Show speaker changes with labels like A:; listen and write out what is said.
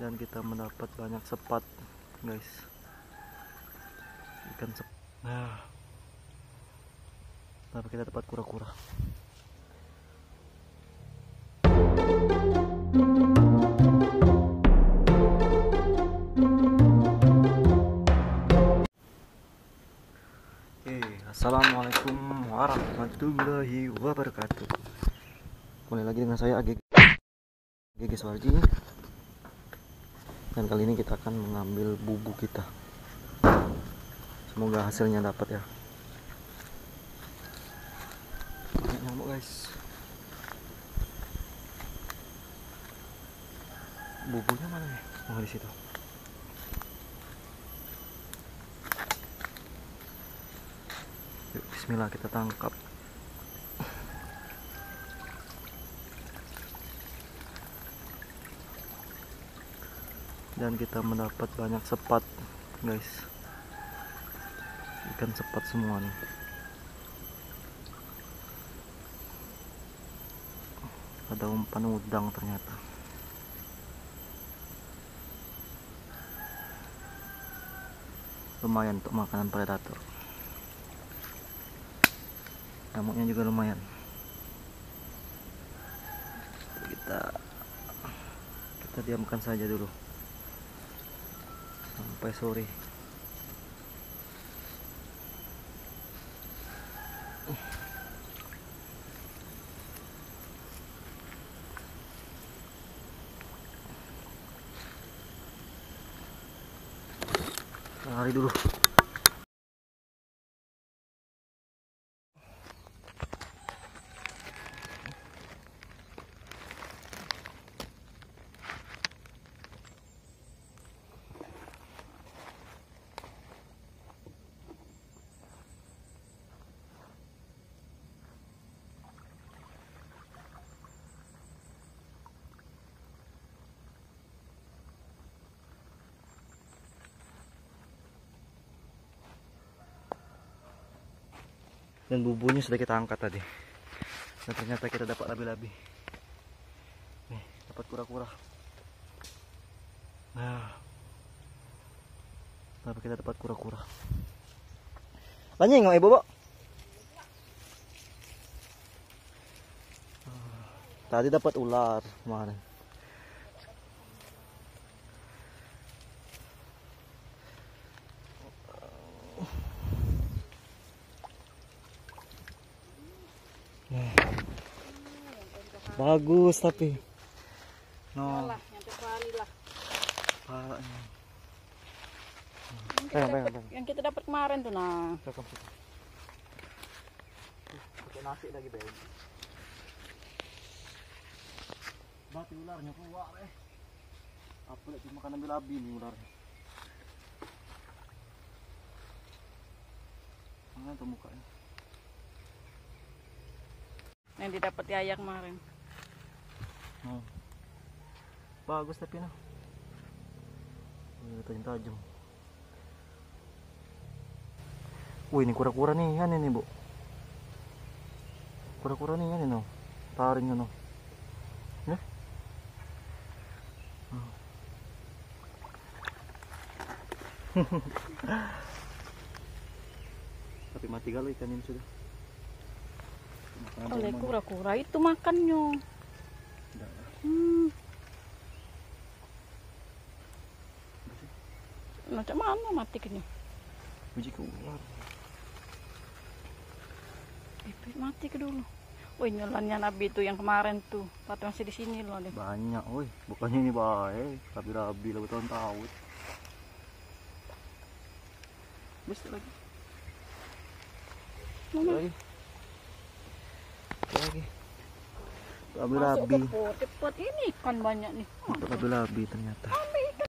A: dan kita mendapat banyak sepat, guys. Ikan sepat. Nah, tapi kita dapat kura-kura. Assalamualaikum warahmatullahi wabarakatuh. Kembali lagi dengan saya AGG Suwarji. Dan kali ini kita akan mengambil bubu kita. Semoga hasilnya dapat ya. Banyak nyamuk, guys. Bubunya mana nih? Oh, di situ. Yuk, bismillah, kita tangkap. Dan kita mendapat banyak sepat, guys. Ikan sepat semua nih. Ada umpan udang ternyata. Lumayan untuk makanan predator. Nyamuknya juga lumayan. Kita diamkan saja dulu sampai sore. Lari dulu. Dan bubunya sudah kita angkat tadi. Dan ternyata kita dapat labi-labi. Nih, dapat kura-kura. Nah, tapi kita dapat kura-kura. Banyak nggak ibu, Bo? Tadi dapat ular kemarin. Bagus tapi no.
B: Yang kita dapat kemarin tuh nah.
A: Pakai nasi lagi Ben. Mati ularnya keluar Apa lagi makan labi nih ularnya. Mana tuh mukanya?
B: Yang didapat Yaya kemarin.
A: Bagus tapi nah. Tajam-tajam. Wih, ini kura-kura nih, yan ini, Bu. Kura-kura nih, yan ini, no. Taring no. Ya? Tapi mati galau ikan ini sudah.
B: Oleh kura-kura itu makannya. Macam mana mati kini?
A: Biji keluar.
B: Mati ke dulu. Wih, nyolannya Nabi itu yang kemarin tuh. Tapi masih di sini loh deh.
A: Banyak, woi. Bukannya ini baik, tapi rabi lah tahun-tahun. Bisa lagi. Lagi. Rabi-rabi.
B: Cepet ini ikan banyak nih.
A: Rabi-rabi ternyata.